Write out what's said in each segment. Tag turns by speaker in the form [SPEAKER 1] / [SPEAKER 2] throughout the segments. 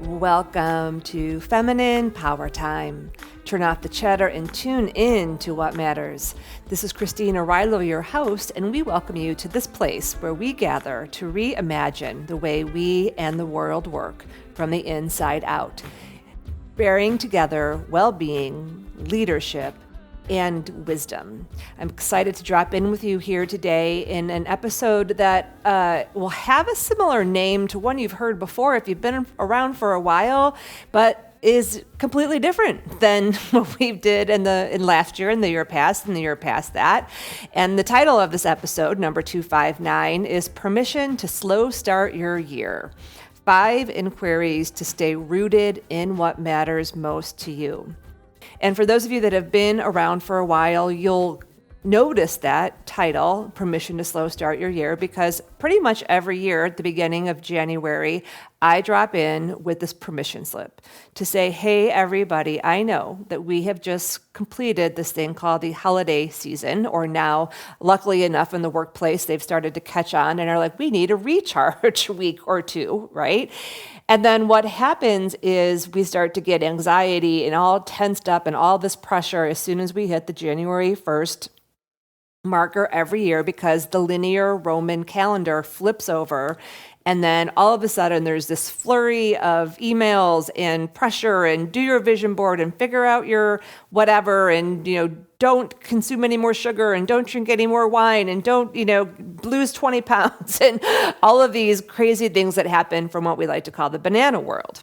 [SPEAKER 1] Welcome to Feminine Power Time. Turn off the chatter and tune in to what matters. This is Christine O'Reilly, your host, and we welcome you to this place where we gather to reimagine the way we and the world work from the inside out, bearing together well-being, leadership, and wisdom. I'm excited to drop in with you here today in an episode that will have a similar name to one you've heard before if you've been around for a while, but is completely different than what we did in last year and the year past and the year past that. And the title of this episode, number 259, is Permission to Slow Start Your Year. 5 inquiries to stay rooted in what matters most to you. And for those of you that have been around for a while, you'll notice that title, Permission to Slow Start Your Year, because pretty much every year at the beginning of January, I drop in with this permission slip to say, hey, everybody, I know that we have just completed this thing called the holiday season, or now, luckily enough, in the workplace, they've started to catch on and are like, we need a recharge week or two, right? And then what happens is we start to get anxiety and all tensed up and all this pressure as soon as we hit the January 1st marker every year, because the linear Roman calendar flips over. And then all of a sudden there's this flurry of emails and pressure and do your vision board and figure out your whatever, and, don't consume any more sugar and don't drink any more wine and don't, lose 20 pounds and all of these crazy things that happen from what we like to call the banana world,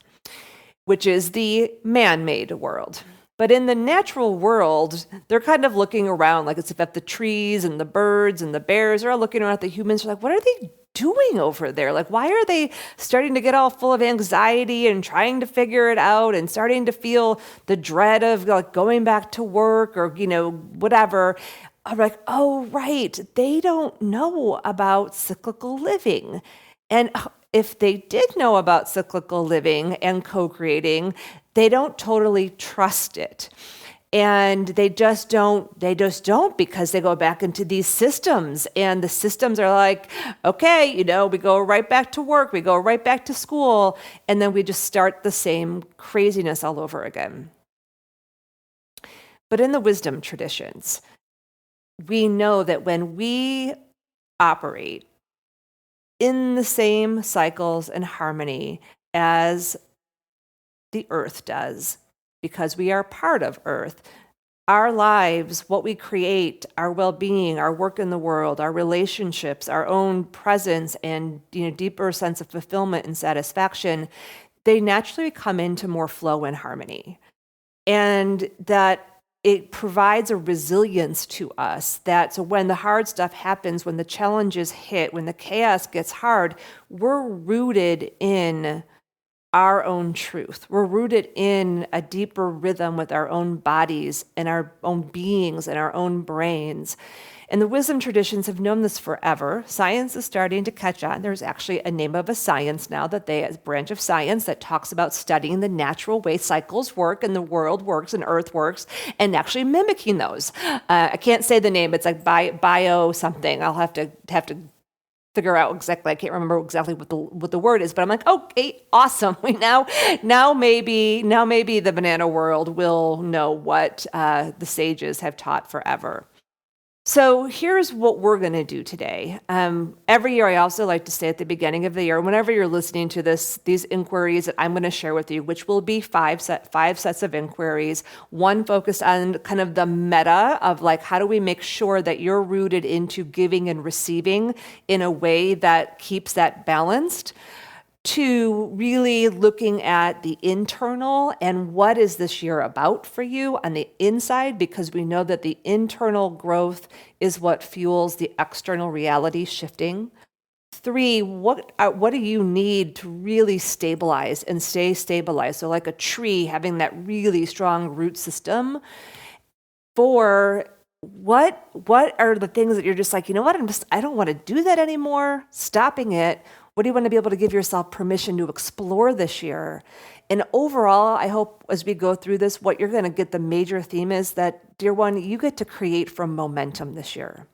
[SPEAKER 1] which is the man-made world. But in the natural world, they're kind of looking around like it's if the trees and the birds and the bears are all looking around at the humans. They're like, what are they doing over there? Like, why are they starting to get all full of anxiety and trying to figure it out and starting to feel the dread of like going back to work or, whatever? I'm like, oh, right. They don't know about cyclical living. And if they did know about cyclical living and co-creating, they don't totally trust it. And they just don't because they go back into these systems, and the systems are like, okay, we go right back to work, we go right back to school, and then we just start the same craziness all over again. But in the wisdom traditions, we know that when we operate in the same cycles and harmony as the earth does, because we are part of earth, our lives, what we create, our well-being, our work in the world, our relationships, our own presence, and deeper sense of fulfillment and satisfaction, they naturally come into more flow and harmony. And that it provides a resilience to us that so when the hard stuff happens, when the challenges hit, when the chaos gets hard, we're rooted in our own truth. We're rooted in a deeper rhythm with our own bodies and our own beings and our own brains. And the wisdom traditions have known this forever. Science is starting to catch on. There's actually a name of a science now a branch of science that talks about studying the natural way cycles work and the world works and earth works and actually mimicking those. I can't say the name. It's like bio something. I'll have to figure out exactly. I can't remember exactly what the word is, but I'm like, okay, awesome. We now maybe the banana world will know what the sages have taught forever. So here's what we're going to do today. Every year, I also like to say at the beginning of the year, whenever you're listening to these inquiries that I'm going to share with you, which will be five sets of inquiries, one focused on kind of the meta of like, how do we make sure that you're rooted into giving and receiving in a way that keeps that balanced, to really looking at the internal and what is this year about for you on the inside, because we know that the internal growth is what fuels the external reality shifting. 3, what do you need to really stabilize and stay stabilized? So like a tree having that really strong root system. 4, what are the things that you're just like, I don't want to do that anymore, stopping it. What do you want to be able to give yourself permission to explore this year? And overall, I hope as we go through this, what you're going to get, the major theme is that, dear one, you get to create from momentum this year.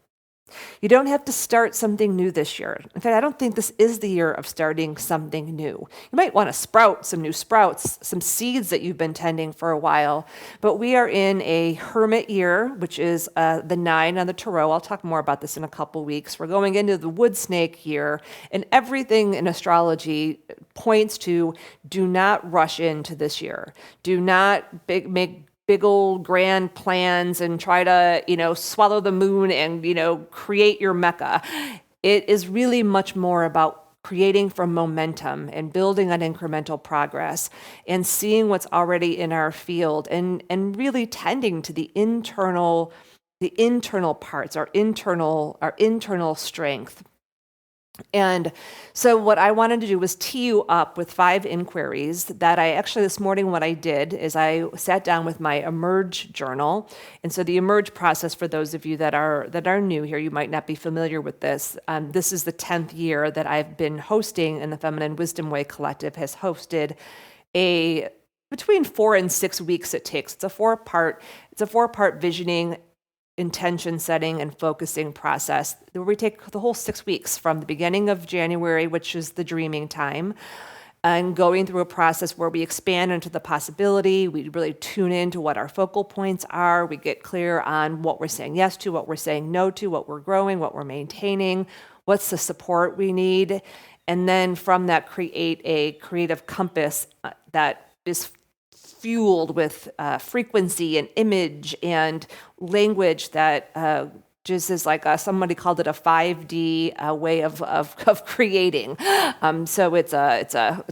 [SPEAKER 1] You don't have to start something new this year. In fact, I don't think this is the year of starting something new. You might want to sprout some new sprouts, some seeds that you've been tending for a while, but we are in a hermit year, which is the 9 on the tarot. I'll talk more about this in a couple weeks. We're going into the wood snake year, and everything in astrology points to do not rush into this year. Do not make big old grand plans and try to, swallow the moon and, create your Mecca. It is really much more about creating from momentum and building on incremental progress and seeing what's already in our field and really tending to the internal parts, our internal strength. And so what I wanted to do was tee you up with 5 inquiries that I actually, this morning, what I did is I sat down with my Emerge journal. And so the Emerge process, for those of you that are new here, you might not be familiar with this. This is the 10th year that I've been hosting, and the Feminine Wisdom Way Collective has hosted between 4 and 6 weeks it takes. It's a 4-part visioning, intention setting, and focusing process where we take the whole 6 weeks from the beginning of January, which is the dreaming time, and going through a process where we expand into the possibility. We really tune into what our focal points are. We get clear on what we're saying yes to, what we're saying no to, what we're growing, what we're maintaining, what's the support we need. And then from that, create a creative compass that is fueled with frequency and image and language that just is like somebody called it a 5D way of creating. So it's a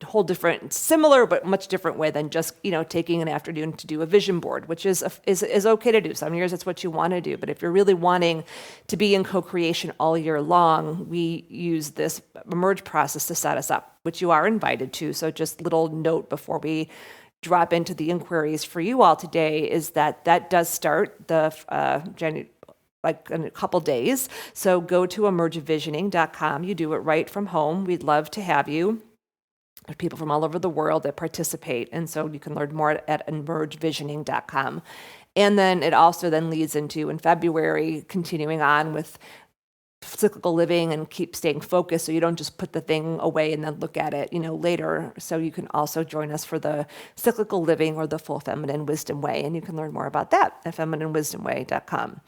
[SPEAKER 1] whole different, similar but much different way than just taking an afternoon to do a vision board, which is okay to do. Some years it's what you want to do, but if you're really wanting to be in co-creation all year long, we use this Emerge process to set us up, which you are invited to. So just little note before we drop into the inquiries for you all today is that does start the like in a couple days. So go to emergevisioning.com. You do it right from home. We'd love to have you. There are people from all over the world that participate, and so you can learn more at emergevisioning.com. And then it also then leads into, in February, continuing on with cyclical living and keep staying focused so you don't just put the thing away and then look at it later. So you can also join us for the cyclical living or the full feminine wisdom way, and you can learn more about that at femininewisdomway.com.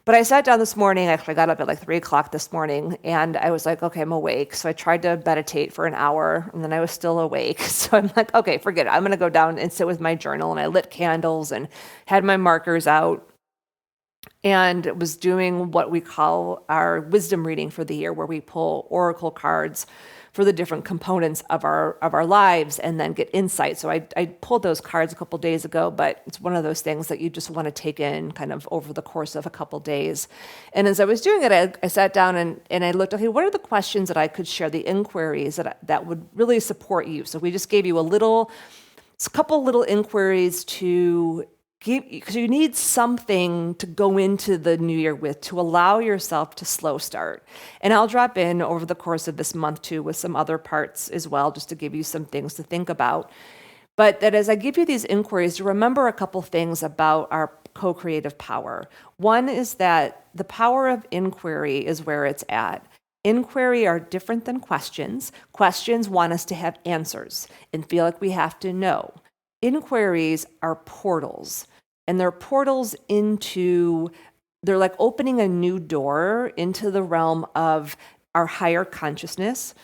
[SPEAKER 1] But I sat down this morning. Actually, I got up at like 3 o'clock this morning, and I was like, okay, I'm awake. So I tried to meditate for an hour, and then I was still awake. So I'm like, okay, forget it. I'm going to go down and sit with my journal. And I lit candles and had my markers out and was doing what we call our wisdom reading for the year, where we pull oracle cards for the different components of our lives and then get insight. So I pulled those cards a couple days ago, but it's one of those things that you just want to take in kind of over the course of a couple days. And as I was doing it, I sat down and I looked, okay, what are the questions that I could share, the inquiries that would really support you? So we just gave you a couple little inquiries to because you need something to go into the new year with, to allow yourself to slow start. And I'll drop in over the course of this month too with some other parts as well, just to give you some things to think about. But that as I give you these inquiries, to remember a couple things about our co-creative power. One is that the power of inquiry is where it's at. Inquiry are different than questions. Questions want us to have answers and feel like we have to know. Inquiries are portals, and they're portals they're like opening a new door into the realm of our higher consciousness,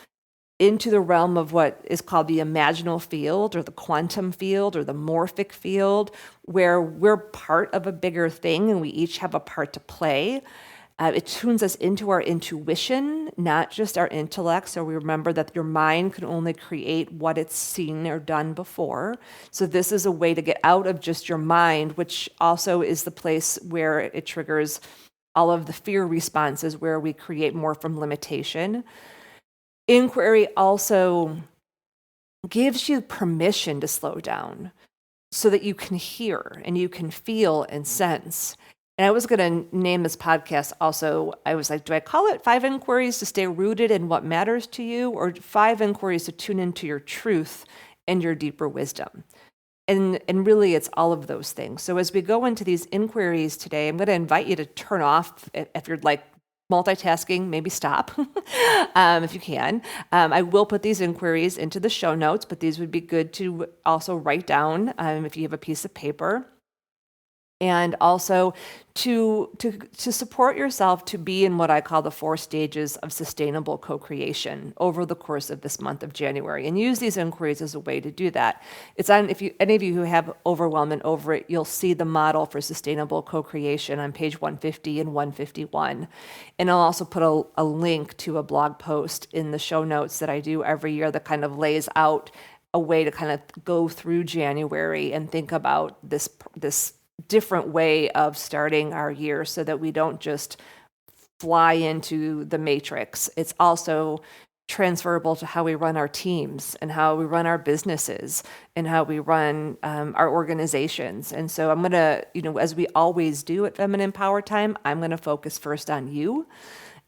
[SPEAKER 1] into the realm of what is called the imaginal field or the quantum field or the morphic field, where we're part of a bigger thing and we each have a part to play. It tunes us into our intuition, not just our intellect. So we remember that your mind can only create what it's seen or done before. So this is a way to get out of just your mind, which also is the place where it triggers all of the fear responses, where we create more from limitation. Inquiry also gives you permission to slow down so that you can hear and you can feel and sense. And I was going to name this podcast also, I was like, do I call it 5 inquiries to stay rooted in what matters to you, or 5 inquiries to tune into your truth and your deeper wisdom? And really, it's all of those things. So as we go into these inquiries today, I'm going to invite you to turn off, if you're like multitasking, maybe stop if you can. I will put these inquiries into the show notes, but these would be good to also write down if you have a piece of paper. And also to support yourself to be in what I call the 4 stages of sustainable co-creation over the course of this month of January, and use these inquiries as a way to do that. It's on, if you, any of you who have Overwhelm and Over It, you'll see the model for sustainable co-creation on page 150 and 151. And I'll also put a link to a blog post in the show notes that I do every year that kind of lays out a way to kind of go through January and think about this different way of starting our year so that we don't just fly into the matrix. It's also transferable to how we run our teams and how we run our businesses and how we run our organizations. And so I'm going to, as we always do at Feminine Power Time, I'm going to focus first on you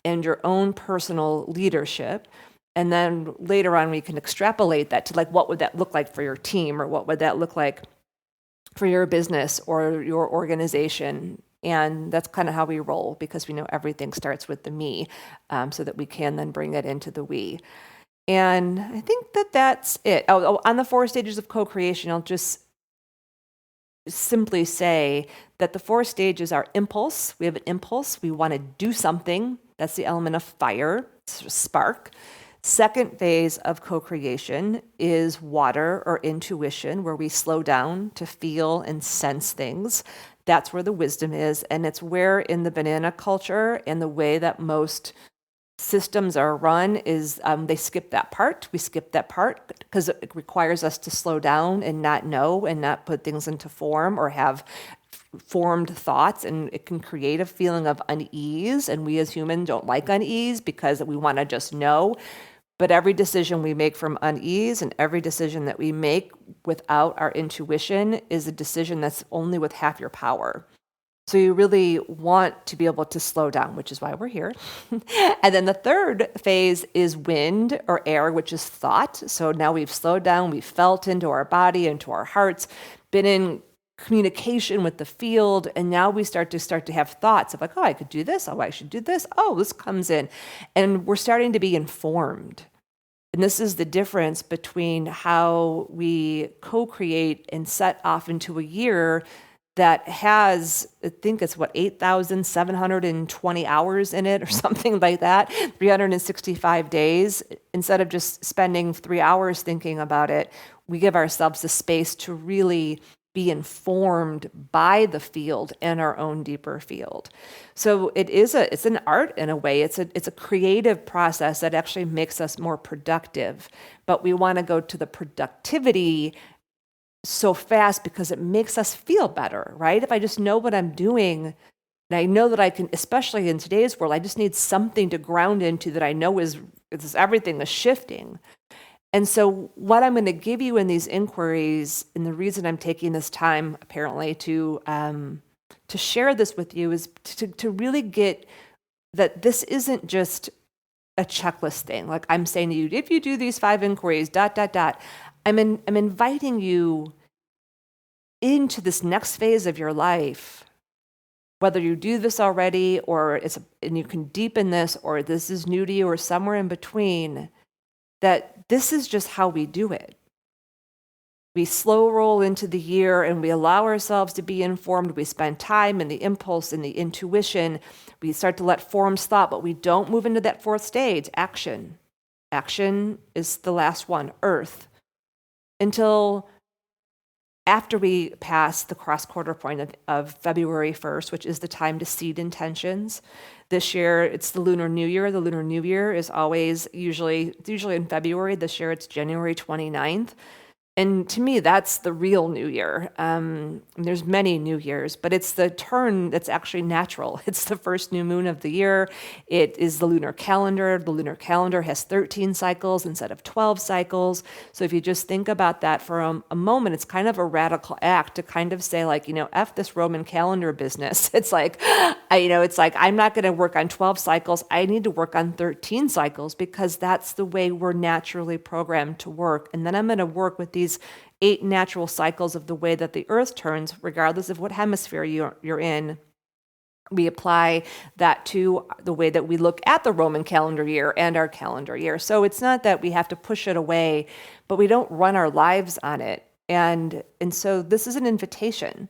[SPEAKER 1] and your own personal leadership. And then later on, we can extrapolate that to what would that look like for your team, or what would that look like for your business or your organization. And that's kind of how we roll, because we know everything starts with the me, so that we can then bring it into the we. And I think that's it. On the 4 stages of co-creation, I'll just simply say that the 4 stages are impulse. We have an impulse. We want to do something. That's the element of fire, spark. Second phase of co-creation is water, or intuition, where we slow down to feel and sense things. That's where the wisdom is. And it's where in the banana culture and the way that most systems are run is they skip that part. We skip that part because it requires us to slow down and not know and not put things into form or have formed thoughts, and it can create a feeling of unease. And we as humans don't like unease because we want to just know. But every decision we make from unease, and every decision that we make without our intuition, is a decision that's only with half your power. So you really want to be able to slow down, which is why we're here. And then the third phase is wind, or air, which is thought. So now we've slowed down, we've felt into our body, into our hearts, been in communication with the field, and now we start to have thoughts of oh, I could do this, oh, I should do this, oh, this comes in, and we're starting to be informed. And this is the difference between how we co-create and set off into a year that has, I think it's 8,720 hours in it or something like that, 365 days. Instead of just spending 3 hours thinking about it, we give ourselves the space to really be informed by the field and our own deeper field. So it's an art in a way. It's a creative process that actually makes us more productive. But we want to go to the productivity so fast because it makes us feel better, right? If I just know what I'm doing, and I know that I can, especially in today's world, I just need something to ground into that I know is everything is shifting. And so what I'm going to give you in these inquiries, and the reason I'm taking this time apparently to share this with you, is to really get that this isn't just a checklist thing. Like I'm saying to you, if you do these 5 inquiries, ... I'm inviting you into this next phase of your life, whether you do this already or and you can deepen this, or this is new to you, or somewhere in between, that this is just how we do it. We slow roll into the year and we allow ourselves to be informed. We spend time in the impulse and the intuition. We start to let forms thought, but we don't move into that 4th stage, action. Action is the last one, earth. Until after we pass the cross-quarter point of February 1st, which is the time to seed intentions. This year, it's the Lunar New Year. The Lunar New Year is usually in February. This year, it's January 29th. And to me, that's the real New Year. There's many New Years, but it's the turn that's actually natural. It's the first new moon of the year. It is the lunar calendar. The lunar calendar has 13 cycles instead of 12 cycles. So if you just think about that for a moment, it's kind of a radical act to kind of say F this Roman calendar business. It's like, I'm not going to work on 12 cycles. I need to work on 13 cycles because that's the way we're naturally programmed to work. And then I'm going to work with these 8 natural cycles of the way that the earth turns, regardless of what hemisphere you're in. We apply that to the way that we look at the Roman calendar year and our calendar year. So it's not that we have to push it away, but we don't run our lives on it. And so this is an invitation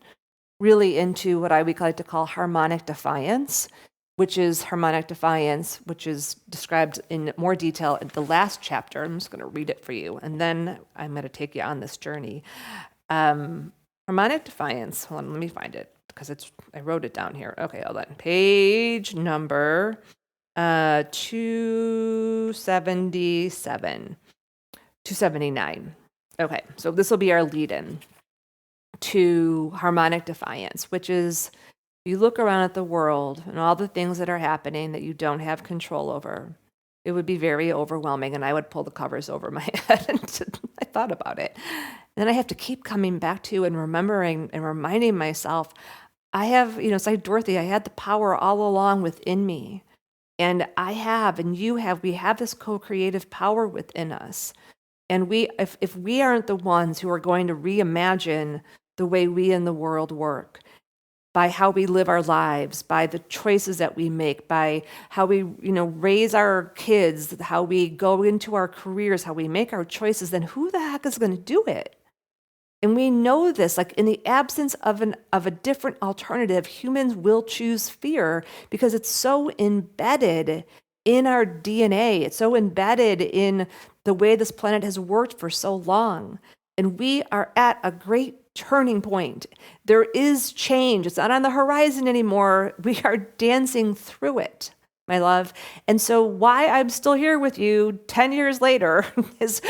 [SPEAKER 1] really into what I would like to call harmonic defiance, which is described in more detail in the last chapter. I'm just going to read it for you, and then I'm going to take you on this journey. Harmonic defiance. Hold on, let me find it because I wrote it down here. Okay, hold on. Page number 277, 279. Okay, so this will be our lead-in to harmonic defiance, which is you look around at the world and all the things that are happening that you don't have control over. It would be very overwhelming, and I would pull the covers over my head. And I thought about it. And then I have to keep coming back to and remembering and reminding myself, I have, it's like Dorothy, I had the power all along within me. And I have, and you have, we have this co-creative power within us. And if we aren't the ones who are going to reimagine the way we in the world work, by how we live our lives, by the choices that we make, by how we, raise our kids, how we go into our careers, how we make our choices, then who the heck is going to do it? And we know this, like in the absence of a different alternative, humans will choose fear because it's so embedded in our DNA. It's so embedded in the way this planet has worked for so long. And we are at a great turning point. There is change. It's not on the horizon anymore. We are dancing through it, my love. And so why I'm still here with you 10 years later is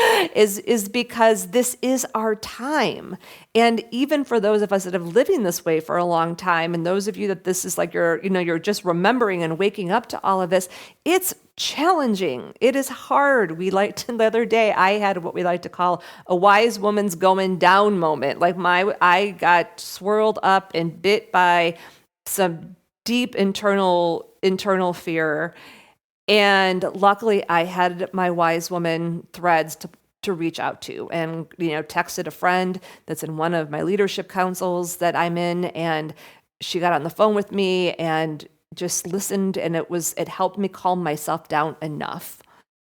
[SPEAKER 1] because this is our time. And even for those of us that have living this way for a long time, and those of you that this is like you're just remembering and waking up to all of this, it's challenging. It is hard. The other day I had what we like to call a wise woman's going down moment. Like I got swirled up and bit by some deep internal fear. And luckily I had my wise woman threads to reach out to, and texted a friend that's in one of my leadership councils that I'm in, and she got on the phone with me and just listened, and it helped me calm myself down enough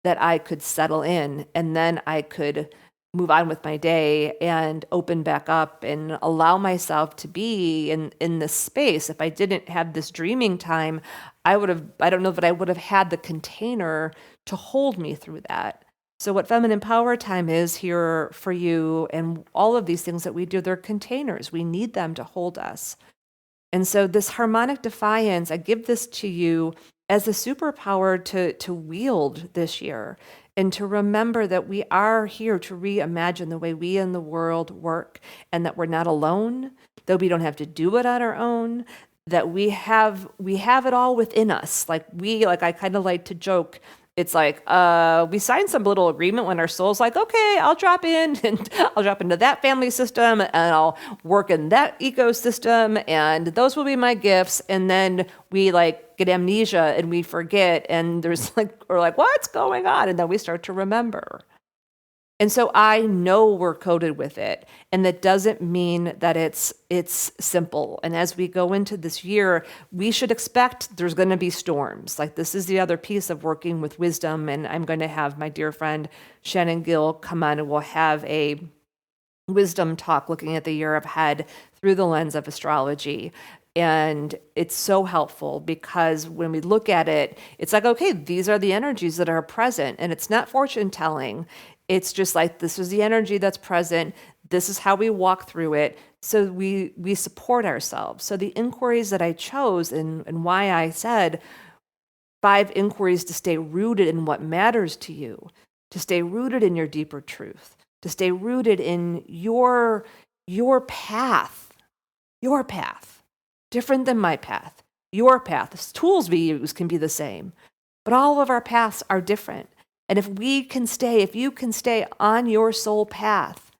[SPEAKER 1] that I could settle in, and then I could move on with my day and open back up and allow myself to be in this space. If I didn't have this dreaming time, I don't know that I would have had the container to hold me through that. So what Feminine Power Time is here for you, and all of these things that we do, they're containers. We need them to hold us. And so this harmonic defiance, I give this to you as a superpower to wield this year, and to remember that we are here to reimagine the way we in the world work, and that we're not alone, that we don't have to do it on our own, that we have it all within us. Like I kind of like to joke, it's like we signed some little agreement when our soul's like, okay, I'll drop in and I'll drop into that family system and I'll work in that ecosystem, and those will be my gifts. And then we get amnesia and we forget, and we're like, what's going on? And then we start to remember. And so I know we're coded with it, and that doesn't mean that it's simple. And as we go into this year, we should expect there's going to be storms. Like, this is the other piece of working with wisdom, and I'm going to have my dear friend Shannon Gill come on, and we'll have a wisdom talk looking at the year ahead through the lens of astrology. And it's so helpful because when we look at it, it's like, okay, these are the energies that are present, and it's not fortune telling. It's just like, this is the energy that's present. This is how we walk through it. So we support ourselves. So the inquiries that I chose, and why I said 5 inquiries to stay rooted in what matters to you, to stay rooted in your deeper truth, to stay rooted in your path, different than my path, your path. The tools we use can be the same, but all of our paths are different. And if you can stay on your soul path,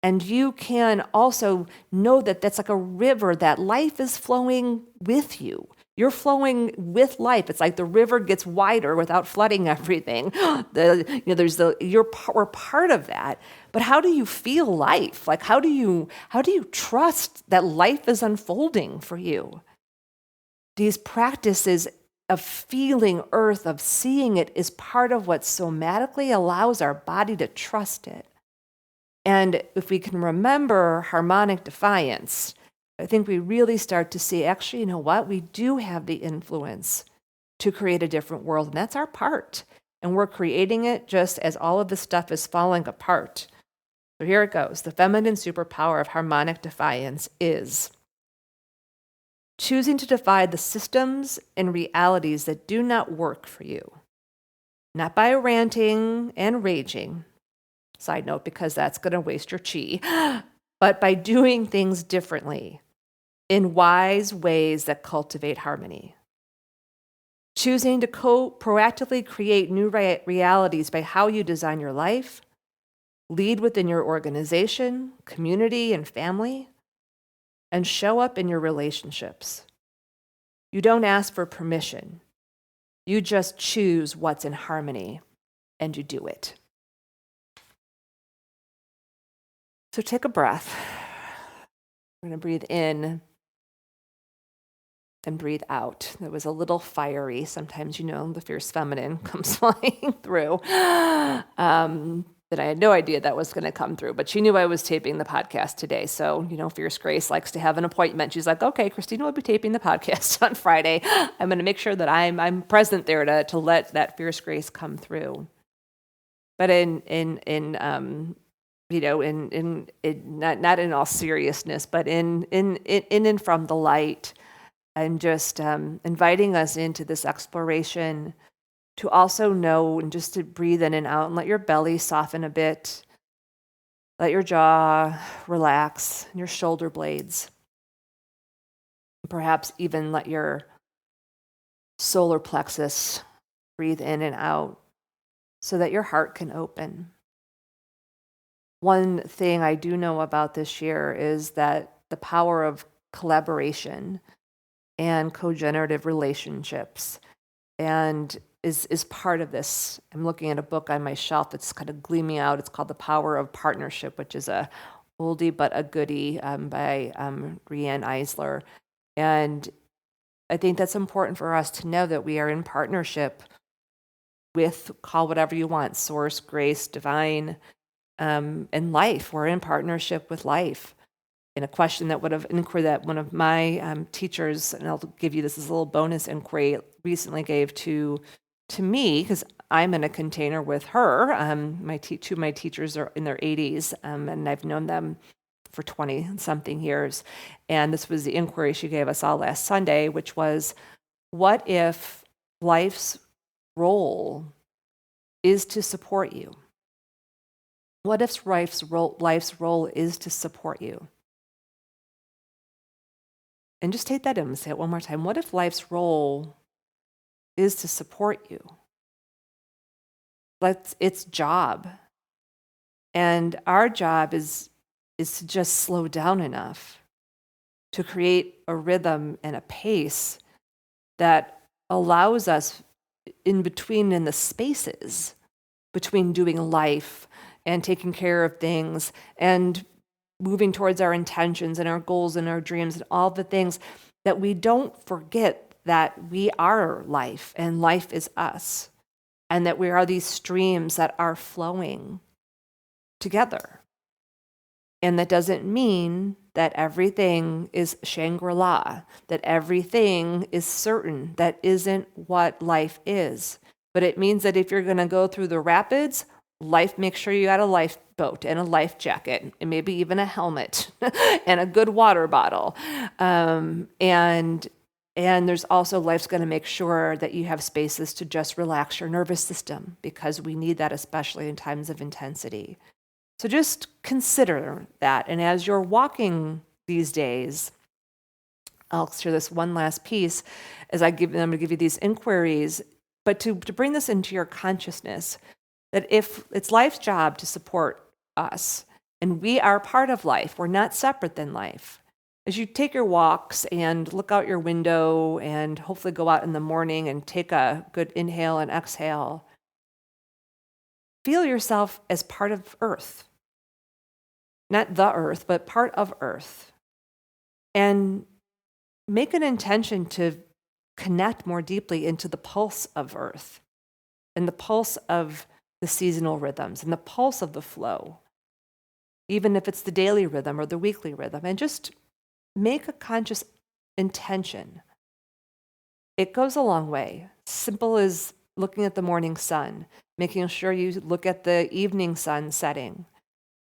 [SPEAKER 1] and you can also know that that's like a river, that life is flowing with you. You're flowing with life. It's like the river gets wider without flooding everything. We're part of that. But how do you feel life? Like, how do you trust that life is unfolding for you? these practices of feeling earth, of seeing it, is part of what somatically allows our body to trust it. And if we can remember harmonic defiance, I think we really start to see, actually, you know what? We do have the influence to create a different world, and that's our part. And we're creating it just as all of this stuff is falling apart. So here it goes. The feminine superpower of harmonic defiance is choosing to defy the systems and realities that do not work for you. Not by ranting and raging, side note, because that's going to waste your chi, but by doing things differently in wise ways that cultivate harmony. Choosing to proactively create new realities by how you design your life, lead within your organization, community, and family, and show up in your relationships. You don't ask for permission. You just choose what's in harmony, and you do it. So take a breath. We're going to breathe in and breathe out. It was a little fiery. Sometimes, the fierce feminine comes flying through. That I had no idea that was going to come through, but she knew I was taping the podcast today. So, Fierce Grace likes to have an appointment. She's like, okay, Christina will be taping the podcast on Friday. I'm going to make sure that I'm present there to let that Fierce Grace come through. But not in all seriousness, but in from the light, and just inviting us into this exploration to also know, and just to breathe in and out and let your belly soften a bit. Let your jaw relax and your shoulder blades. Perhaps even let your solar plexus breathe in and out so that your heart can open. One thing I do know about this year is that the power of collaboration and co-generative relationships and is part of this. I'm looking at a book on my shelf that's kind of gleaming out. It's called The Power of Partnership, which is a oldie but a goodie by Riane Eisler. And I think that's important for us to know that we are in partnership with, call whatever you want, source, grace, divine, and life. We're in partnership with life. In a question that would have inquiry that one of my teachers, and I'll give you this as a little bonus inquiry, recently gave to me, because I'm in a container with her. Two of my teachers are in their 80s, and I've known them for 20-something years. And this was the inquiry she gave us all last Sunday, which was, what if life's role is to support you? What if life's role is to support you? And just take that in and say it one more time. What if life's role is to support you? That's its job. And our job is to just slow down enough to create a rhythm and a pace that allows us in the spaces between doing life and taking care of things and moving towards our intentions and our goals and our dreams and all the things, that we don't forget that we are life and life is us, and that we are these streams that are flowing together. And that doesn't mean that everything is Shangri-La, that everything is certain. That isn't what life is. But it means that if you're going to go through the rapids, make sure you got a lifeboat and a life jacket and maybe even a helmet and a good water bottle. And there's also, life's going to make sure that you have spaces to just relax your nervous system, because we need that, especially in times of intensity. So just consider that. And as you're walking these days, I'll share this one last piece as I'm going to give you these inquiries, but to bring this into your consciousness, that if it's life's job to support us, and we are part of life, we're not separate than life. As you take your walks and look out your window and hopefully go out in the morning and take a good inhale and exhale, feel yourself as part of Earth. Not the Earth, but part of Earth. And make an intention to connect more deeply into the pulse of Earth and the pulse of the seasonal rhythms and the pulse of the flow, even if it's the daily rhythm or the weekly rhythm, and just make a conscious intention. It goes a long way. Simple as looking at the morning sun, making sure you look at the evening sun setting,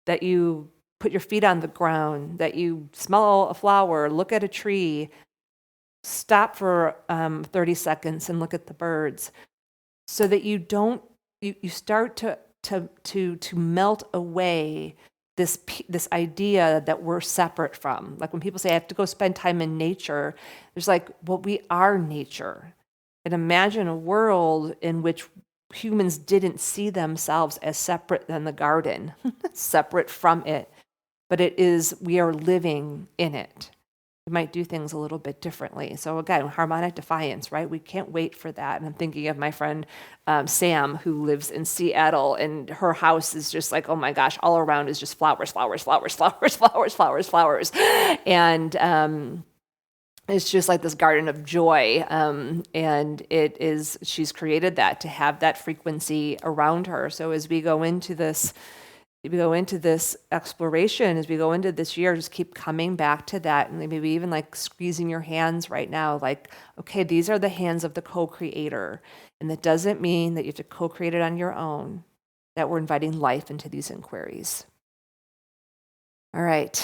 [SPEAKER 1] that you put your feet on the ground, that you smell a flower, look at a tree, stop for 30 seconds and look at the birds, so that you don't, you start to melt away this idea that we're separate from. Like when people say, I have to go spend time in nature, there's like, well, we are nature. And imagine a world in which humans didn't see themselves as separate than the garden, separate from it, but it is, we are living in it. We might do things a little bit differently. So again, harmonic defiance, right? We can't wait for that. And I'm thinking of my friend Sam, who lives in Seattle, and her house is just like, oh my gosh, all around is just flowers, flowers, flowers, flowers, flowers, flowers, flowers. And it's just like this garden of joy. And it is, she's created that to have that frequency around her. So as we go into this exploration, as we go into this year, just keep coming back to that, and maybe even like squeezing your hands right now, like, okay, these are the hands of the co-creator. And that doesn't mean that you have to co-create it on your own, that we're inviting life into these inquiries. All right,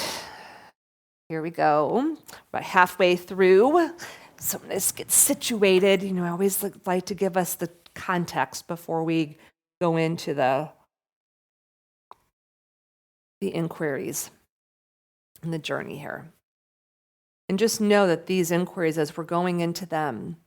[SPEAKER 1] here we go. About halfway through. So let's get situated. I always like to give us the context before we go into the inquiries and the journey here. And just know that these inquiries, as we're going into them,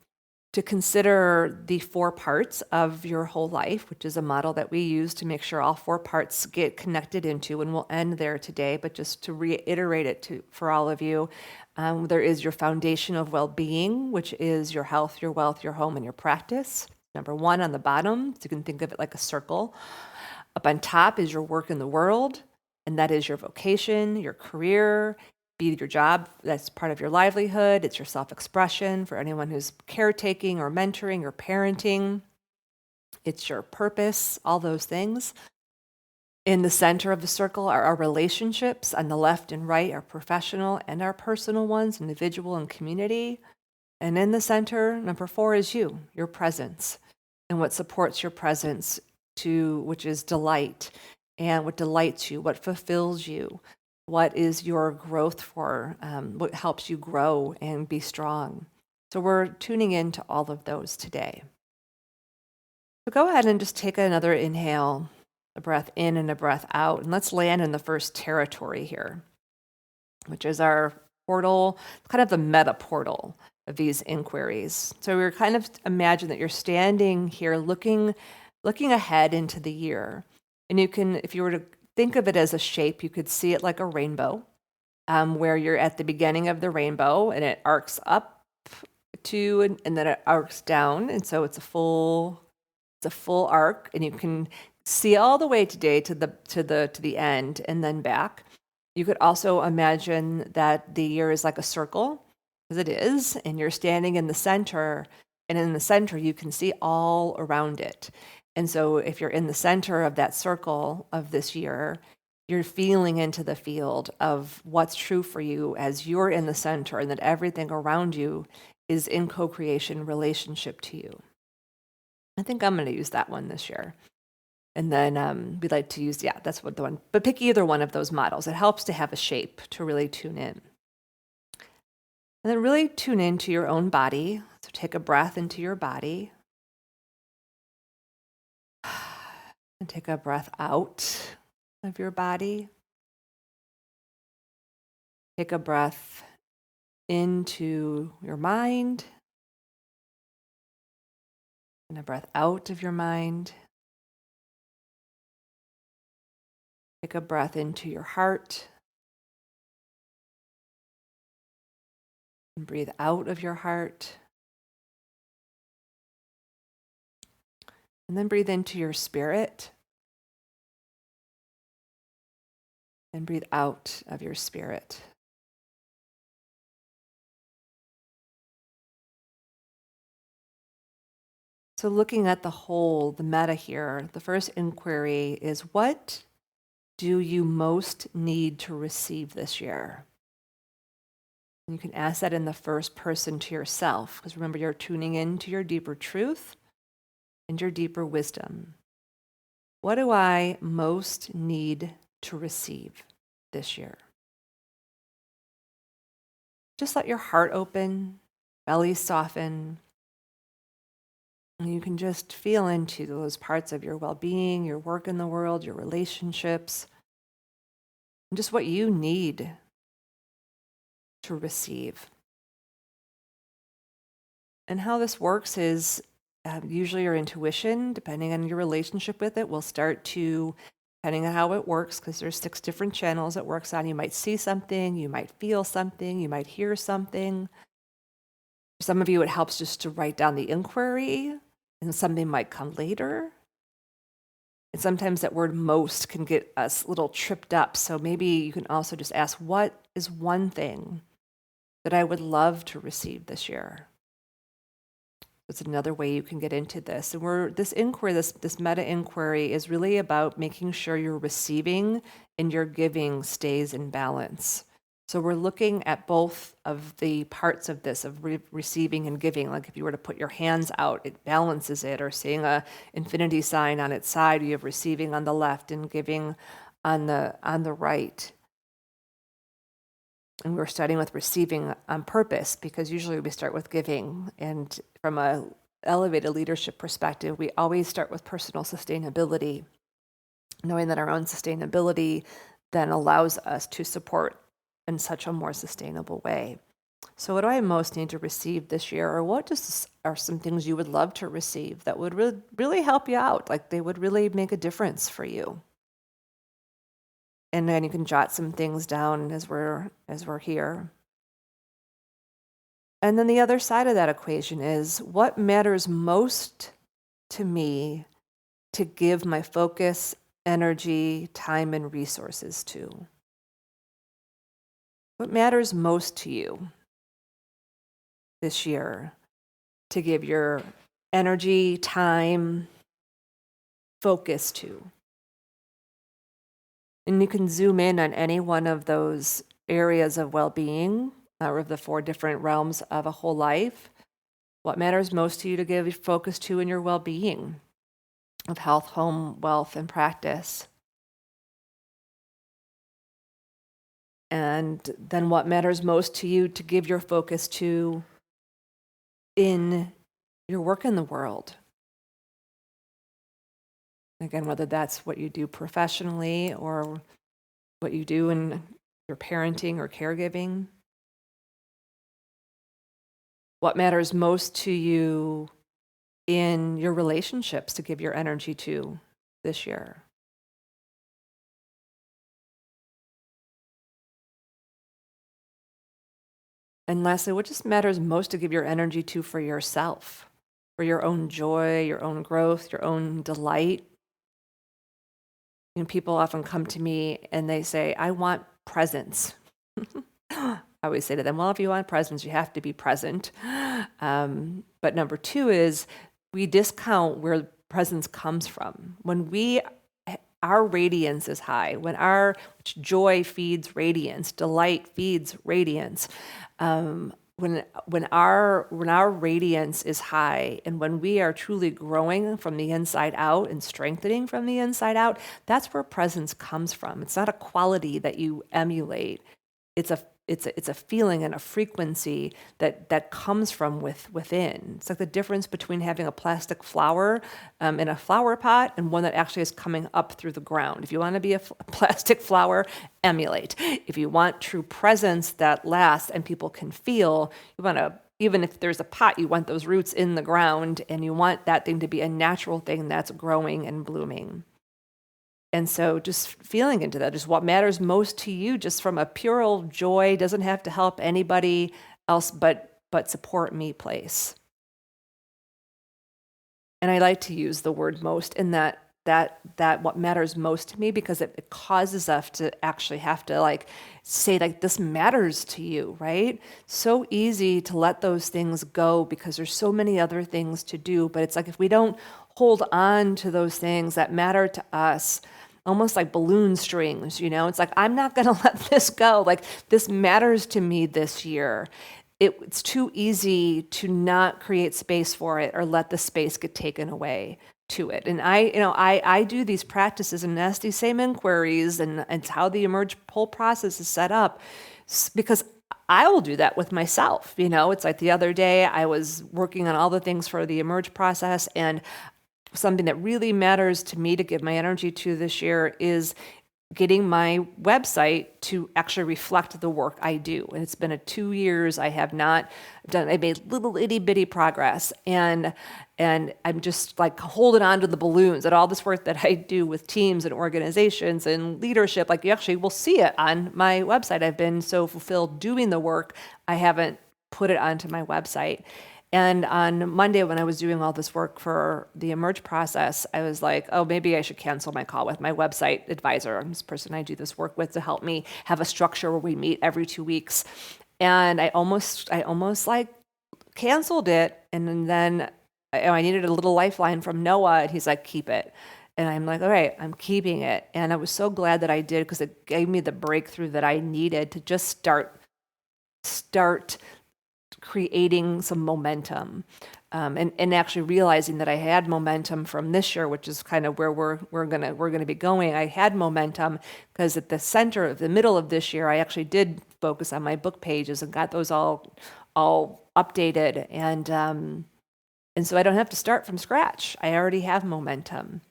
[SPEAKER 1] to consider the 4 parts of your whole life, which is a model that we use to make sure all 4 parts get connected into, and we'll end there today, but just to reiterate it for all of you, there is your foundation of well-being, which is your health, your wealth, your home, and your practice. Number 1 on the bottom, so you can think of it like a circle. Up on top is your work in the world, and that is your vocation, your career, be your job, that's part of your livelihood. It's your self-expression for anyone who's caretaking or mentoring or parenting. It's your purpose, all those things. In the center of the circle are our relationships. On the left and right are professional and our personal ones, individual and community. And in the center, number 4 is you, your presence, and what supports your presence, which is delight, and what delights you, what fulfills you, what is your growth for, what helps you grow and be strong. So we're tuning into all of those today. So go ahead and just take another inhale, a breath in and a breath out, and let's land in the first territory here, which is our portal, kind of the meta portal of these inquiries. So we're kind of imagine that you're standing here looking ahead into the year. And you can, if you were to think of it as a shape, you could see it like a rainbow, where you're at the beginning of the rainbow and it arcs up and then it arcs down. And so it's a full arc, and you can see all the way today to the end and then back. You could also imagine that the year is like a circle, as it is, and you're standing in the center, and in the center you can see all around it. And so if you're in the center of that circle of this year, you're feeling into the field of what's true for you as you're in the center, and that everything around you is in co-creation relationship to you. I think I'm going to use that one this year. And then we'd like to use, that's what the one, but pick either one of those models. It helps to have a shape to really tune in. And then really tune into your own body. So take a breath into your body. And take a breath out of your body. Take a breath into your mind. And a breath out of your mind. Take a breath into your heart. And breathe out of your heart. And then breathe into your spirit. And breathe out of your spirit. So looking at the whole, the meta here, the first inquiry is, what do you most need to receive this year? And you can ask that in the first person to yourself, because remember, you're tuning into your deeper truth and your deeper wisdom. What do I most need to receive this year? Just let your heart open, belly soften, and you can just feel into those parts of your well-being, your work in the world, your relationships, and just what you need to receive. And how this works is usually your intuition, depending on your relationship with it, will start to, depending on how it works, because there's 6 different channels it works on. You might see something, you might feel something, you might hear something. For some of you, it helps just to write down the inquiry, and something might come later. And sometimes that word most can get us a little tripped up. So maybe you can also just ask, what is one thing that I would love to receive this year? That's another way you can get into this. And this inquiry, this meta inquiry is really about making sure your receiving and your giving stays in balance. So we're looking at both of the parts of this, of receiving and giving. Like if you were to put your hands out, it balances it, or seeing a infinity sign on its side, you have receiving on the left and giving on the right. And we're starting with receiving on purpose, because usually we start with giving. And from a elevated leadership perspective, we always start with personal sustainability, knowing that our own sustainability then allows us to support in such a more sustainable way. So what do I most need to receive this year? Or what are some things you would love to receive that would really help you out? Like they would really make a difference for you. And then you can jot some things down as we're here. And then the other side of that equation is, what matters most to me to give my focus, energy, time, and resources to? What matters most to you this year to give your energy, time, focus to? And you can zoom in on any one of those areas of well-being, or of the 4 different realms of a whole life. What matters most to you to give focus to in your well-being of health, home, wealth, and practice? And then what matters most to you to give your focus to in your work in the world? Again, whether that's what you do professionally or what you do in your parenting or caregiving. What matters most to you in your relationships to give your energy to this year? And lastly, what just matters most to give your energy to for yourself, for your own joy, your own growth, your own delight? People often come to me and they say, I want presence. I always say to them, well, if you want presence, you have to be present. But number 2 is, we discount where presence comes from. When our radiance is high, when our joy feeds radiance, delight feeds radiance, when our radiance is high, and when we are truly growing from the inside out and strengthening from the inside out, that's where presence comes from. It's not a quality that you emulate. It's a feeling and a frequency that comes from within. It's like the difference between having a plastic flower in a flower pot and one that actually is coming up through the ground. If you want to be a plastic flower, emulate. If you want true presence that lasts and people can feel, you want to, even if there's a pot, you want those roots in the ground, and you want that thing to be a natural thing that's growing and blooming. And so just feeling into that, just what matters most to you, just from a pure joy, doesn't have to help anybody else but support me place. And I like to use the word most in that that what matters most to me, because it causes us to actually have to like say like this matters to you, right? So easy to let those things go because there's so many other things to do. But it's like if we don't hold on to those things that matter to us, almost like balloon strings, it's like, I'm not going to let this go. Like, this matters to me this year. It's too easy to not create space for it or let the space get taken away to it. And I do these practices and ask these same inquiries, and it's how the Emerge whole process is set up, because I will do that with myself. It's like the other day I was working on all the things for the Emerge process, and something that really matters to me to give my energy to this year is getting my website to actually reflect the work I do. And it's been 2 years. I have not done, I made little itty bitty progress. And I'm just like holding on to the balloons and all this work that I do with teams and organizations and leadership. Like, you actually will see it on my website. I've been so fulfilled doing the work, I haven't put it onto my website. And on Monday, when I was doing all this work for the Emerge process, I was like, oh, maybe I should cancel my call with my website advisor, this person I do this work with, to help me have a structure where we meet every 2 weeks. And I almost like canceled it. And then I needed a little lifeline from Noah, and he's like, keep it. And I'm like, all right, I'm keeping it. And I was so glad that I did, because it gave me the breakthrough that I needed to just start creating some momentum, and actually realizing that I had momentum from this year, which is kind of where we're gonna be going. I had momentum because at the middle of this year, I actually did focus on my book pages and got those all updated, and so I don't have to start from scratch. I already have momentum.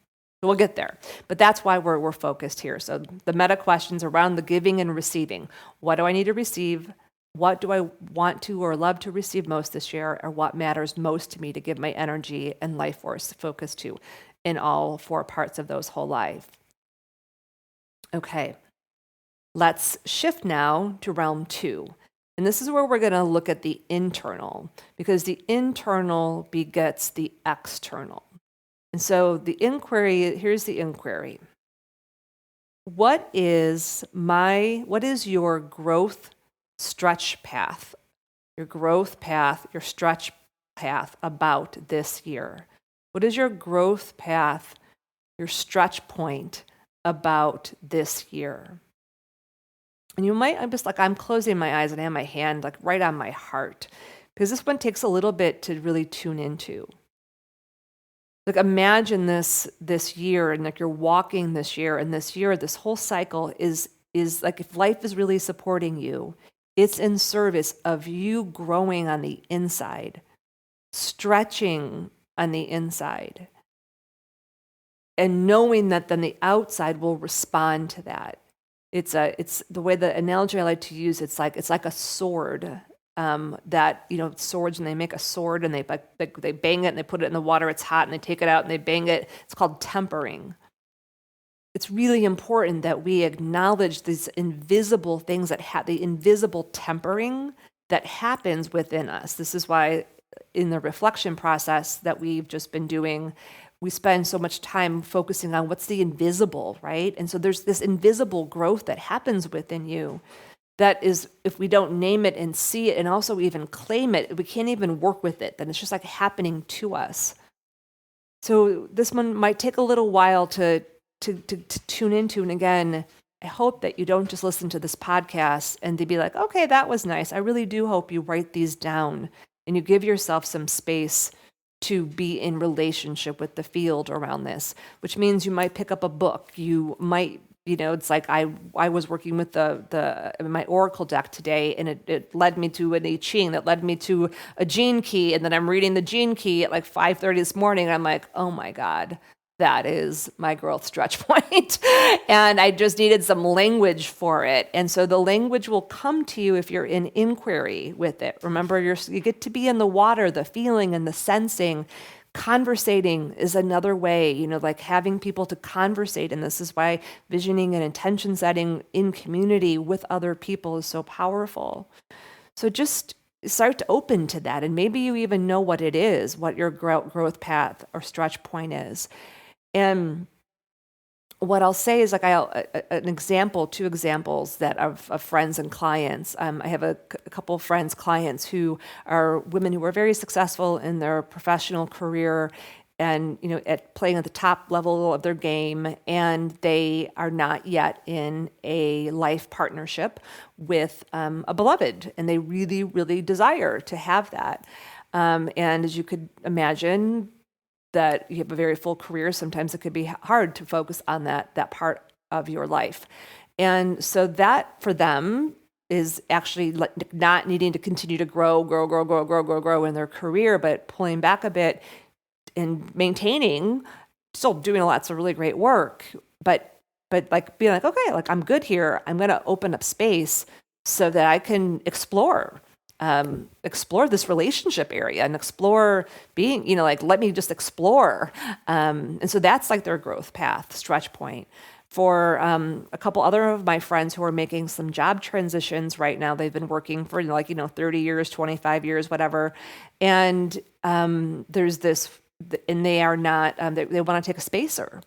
[SPEAKER 1] We'll get there, but that's why we're focused here. So the meta questions around the giving and receiving. What do I need to receive? What do I want to or love to receive most this year, or what matters most to me to give my energy and life force focus to in all 4 parts of those whole life? Okay, let's shift now to realm 2. And this is where we're going to look at the internal, because the internal begets the external. And so here's the inquiry. What is your growth stretch path, your growth path, your stretch path about this year? What is your growth path, your stretch point about this year? And I'm closing my eyes and I have my hand like right on my heart, because this one takes a little bit to really tune into. Like, imagine this year, and like you're walking this year, and this whole cycle is like, if life is really supporting you, it's in service of you growing on the inside, stretching on the inside, and knowing that then the outside will respond to that. It's the way the analogy I like to use. It's like a sword, that, swords, when they make a sword and they bang it and they put it in the water, it's hot, and they take it out and they bang it. It's called tempering. It's really important that we acknowledge these invisible things the invisible tempering that happens within us. This is why in the reflection process that we've just been doing, we spend so much time focusing on what's the invisible, right? And so there's this invisible growth that happens within you that is, if we don't name it and see it and also even claim it, we can't even work with it. Then it's just like happening to us. So this one might take a little while to tune into. And again, I hope that you don't just listen to this podcast and to be like, okay, that was nice. I really do hope you write these down and you give yourself some space to be in relationship with the field around this, which means you might pick up a book. You might, it's like I was working with my Oracle deck today, and it led me to an I Ching that led me to a Gene Key, and then I'm reading the Gene Key at like 5:30 this morning, and I'm like, oh my God, that is my growth stretch point. And I just needed some language for it. And so the language will come to you if you're in inquiry with it. Remember, you get to be in the water, the feeling and the sensing. Conversating is another way, like having people to conversate. And this is why visioning and intention setting in community with other people is so powerful. So just start to open to that. And maybe you even know what it is, what your growth path or stretch point is. And what I'll say is like an example, two examples that of friends and clients. I have a couple of friends, clients who are women who are very successful in their professional career and, at playing at the top level of their game, and they are not yet in a life partnership with a beloved, and they really, really desire to have that. And as you could imagine, that you have a very full career, sometimes it could be hard to focus on that part of your life. And so that for them is actually not needing to continue to grow in their career, but pulling back a bit and maintaining, still doing lots of really great work, but like being like, okay, like I'm good here. I'm going to open up space so that I can explore this relationship area and explore being, like, let me just explore. And so that's like their growth path, stretch point. For a couple other of my friends who are making some job transitions right now, they've been working for 30 years, 25 years, whatever. And there's this, and they are not, they want to take a spacer.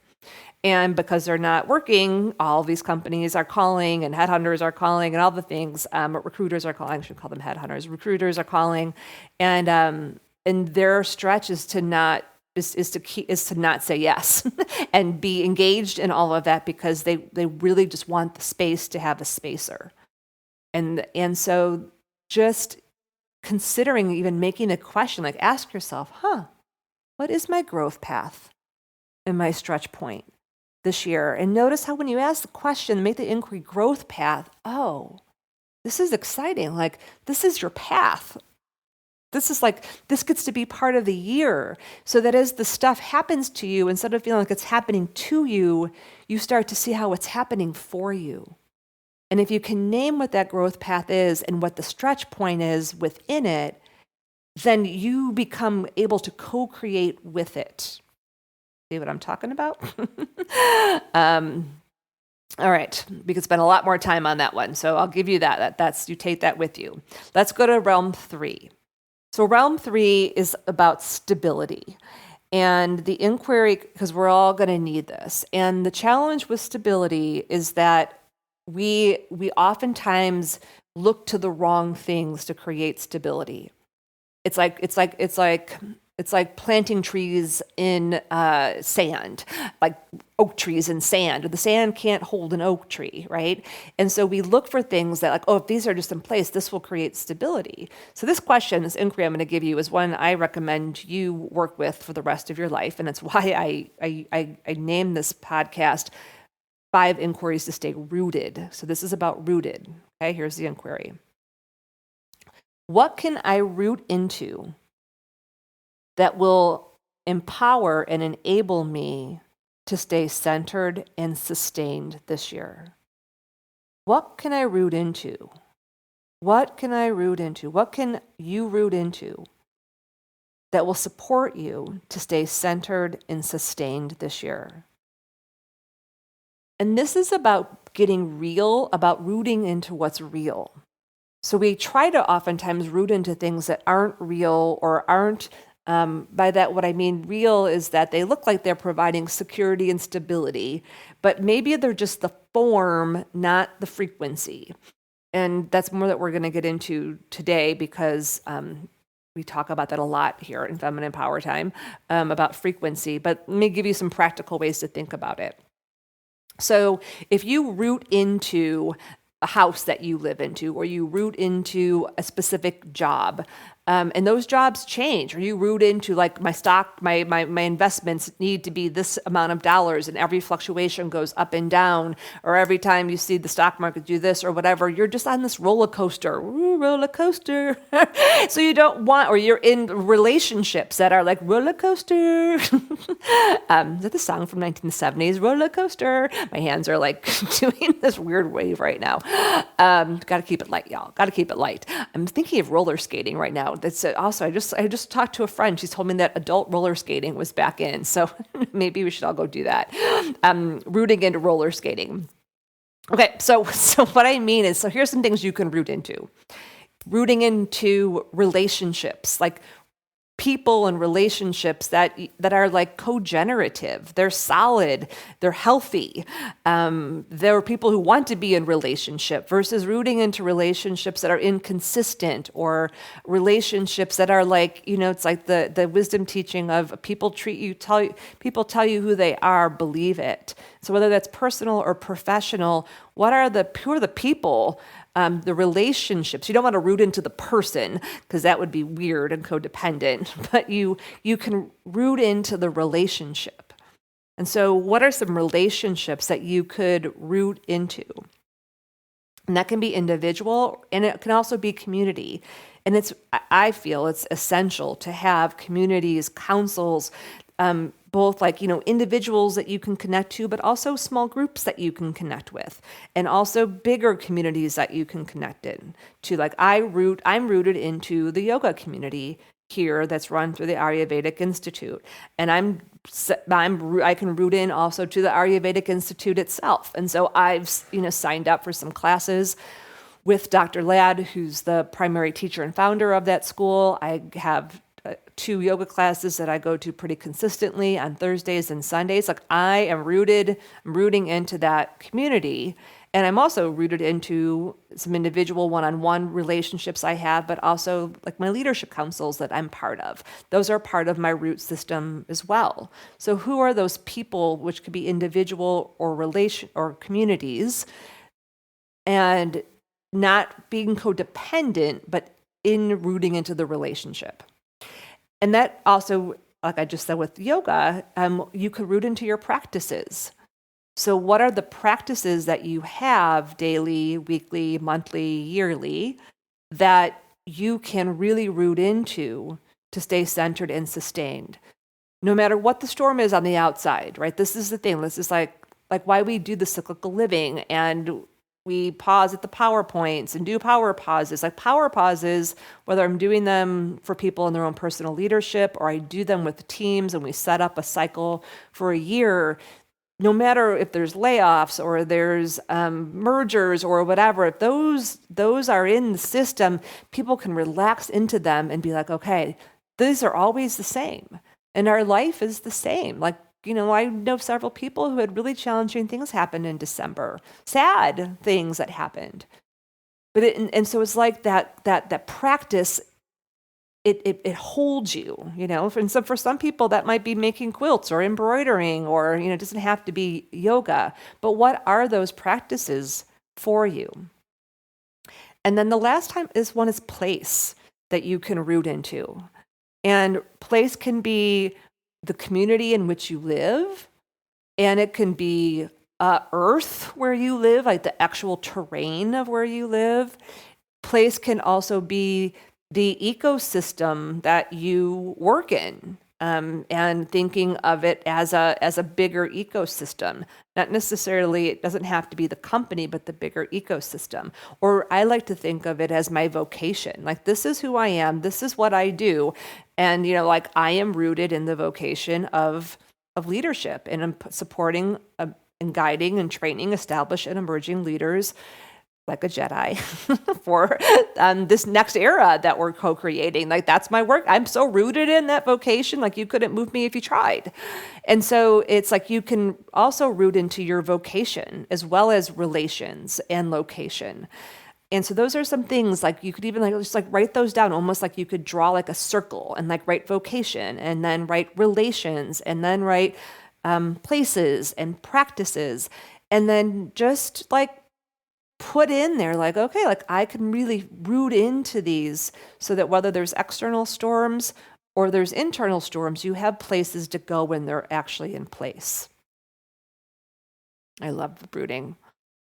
[SPEAKER 1] And because they're not working, all these companies are calling and headhunters are calling and all the things, recruiters are calling, I should call them headhunters, recruiters are calling. And their stretch is to not say yes and be engaged in all of that because they really just want the space to have a spacer. And so just considering even making a question, like ask yourself, what is my growth path and my stretch point this year? And notice how when you ask the question, make the inquiry growth path, oh, this is exciting. Like, this is your path. This gets to be part of the year. So that as the stuff happens to you, instead of feeling like it's happening to you, you start to see how it's happening for you. And if you can name what that growth path is and what the stretch point is within it, then you become able to co-create with it. See what I'm talking about? All right, we could spend a lot more time on that one. So I'll give you that. That's you take that with you. Let's go to realm 3. So realm 3 is about stability. And the inquiry, because we're all going to need this. And the challenge with stability is that we oftentimes look to the wrong things to create stability. It's like planting trees in sand, like oak trees in sand. The sand can't hold an oak tree, right? And so we look for things that like, if these are just in place, this will create stability. So this inquiry I'm going to give you is one I recommend you work with for the rest of your life. And it's why I named this podcast 5 Inquiries to Stay Rooted. So this is about rooted. Okay, here's the inquiry. What can I root into that will empower and enable me to stay centered and sustained this year? What can I root into? What can I root into? What can you root into that will support you to stay centered and sustained this year? And this is about getting real, about rooting into what's real. So we try to oftentimes root into things that aren't real or aren't, by that what I mean real is that they look like they're providing security and stability, but maybe they're just the form, not the frequency. And that's more that we're going to get into today because we talk about that a lot here in Feminine Power Time, about frequency. But let me give you some practical ways to think about it. So if you root into a house that you live into, or you root into a specific job, and those jobs change, or you root into like my stock, my investments need to be this amount of dollars, and every fluctuation goes up and down, or every time you see the stock market do this or whatever, you're just on this roller coaster. Ooh, roller coaster. So you don't want, or you're in relationships that are like roller coaster. Is that the song from 1970s? Roller coaster. My hands are like doing this weird wave right now. Got to keep it light, y'all. Got to keep it light. I'm thinking of roller skating right now. That's also, I just talked to a friend. She's told me that adult roller skating was back in. So maybe we should all go do that. Rooting into roller skating. Okay, so what I mean is, so here's some things you can root into. Rooting into relationships, like people and relationships that are like co-generative. They're solid. They're healthy. There are people who want to be in relationship versus rooting into relationships that are inconsistent, or relationships that are like, it's like the wisdom teaching of people tell you who they are, believe it. So whether that's personal or professional, who are the people, the relationships. You don't want to root into the person because that would be weird and codependent, but you can root into the relationship. And so what are some relationships that you could root into? And that can be individual, and it can also be community. And I feel it's essential to have communities, councils, both like, individuals that you can connect to, but also small groups that you can connect with, and also bigger communities that you can connect in to. Like I'm rooted into the yoga community here that's run through the Ayurvedic Institute. And I can root in also to the Ayurvedic Institute itself. And so I've, signed up for some classes with Dr. Ladd, who's the primary teacher and founder of that school. I have 2 yoga classes that I go to pretty consistently on Thursdays and Sundays. Like I'm rooting into that community. And I'm also rooted into some individual one-on-one relationships I have, but also like my leadership councils that I'm part of. Those are part of my root system as well. So who are those people, which could be individual or relation or communities, and not being codependent, but in rooting into the relationship. And that also, like I just said with yoga, you could root into your practices. So what are the practices that you have daily, weekly, monthly, yearly that you can really root into to stay centered and sustained? No matter what the storm is on the outside, right? This is the thing. This is like why we do the cyclical living, and we pause at the power points and do power pauses. Like power pauses, whether I'm doing them for people in their own personal leadership or I do them with teams and we set up a cycle for a year, no matter if there's layoffs or there's mergers or whatever, if those are in the system, people can relax into them and be like, okay, these are always the same. And our life is the same. Like, I know several people who had really challenging things happen in December, sad things that happened. But and so it's like that practice, it holds you, And so for some people that might be making quilts or embroidering, or, it doesn't have to be yoga. But what are those practices for you? And then the last one is place that you can root into. And place can be the community in which you live, and it can be earth where you live, like the actual terrain of where you live. Place can also be the ecosystem that you work in, and thinking of it as a bigger ecosystem. Not necessarily, it doesn't have to be the company, but the bigger ecosystem. Or I like to think of it as my vocation. Like, this is who I am, this is what I do. And, like I am rooted in the vocation of leadership, and I'm supporting and guiding and training established and emerging leaders like a Jedi for this next era that we're co-creating. Like, that's my work. I'm so rooted in that vocation. Like, you couldn't move me if you tried. And so it's like you can also root into your vocation as well as relations and location. And so those are some things, like you could even just write those down, almost like you could draw like a circle and write vocation, and then write relations, and then write places and practices, and then just put in there okay, I can really root into these, so that whether there's external storms or there's internal storms, you have places to go when they're actually in place. I love the rooting.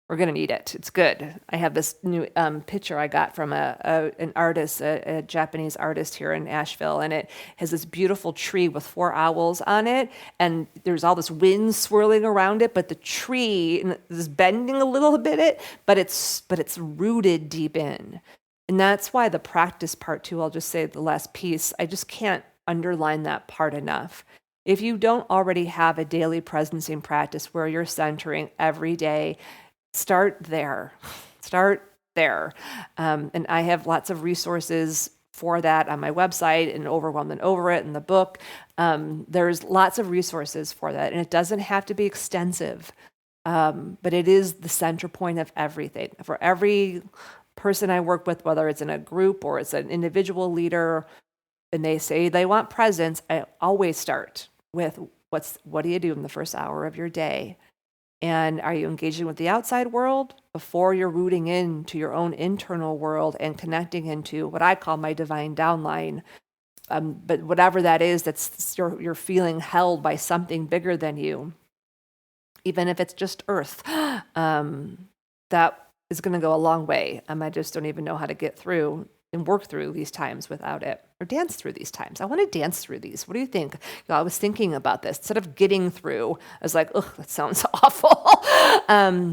[SPEAKER 1] We're going to need it. It's good. I have this new picture I got from an artist, a Japanese artist here in Asheville, and it has this beautiful tree with 4 owls on it, and there's all this wind swirling around it, but the tree is bending a little bit, but it's rooted deep in. And that's why the practice part too, I'll just say the last piece, I just can't underline that part enough. If you don't already have a daily presencing practice where you're centering every day, start there. And I have lots of resources for that on my website and Overwhelmed and Over It in the book. There's lots of resources for that, and it doesn't have to be extensive, but it is the center point of everything. For every person I work with, whether it's in a group or it's an individual leader, and they say they want presence, I always start with what do you do in the first hour of your day? And are you engaging with the outside world before you're rooting into your own internal world and connecting into what I call my divine downline? But whatever that is, that's you're feeling held by something bigger than you, even if it's just earth. That is going to go a long way. I just don't even know how to get through and work through these times without it, or dance through these times. I want to dance through these. What do you think? I was thinking about this. Instead of getting through, I was like, ugh, that sounds awful.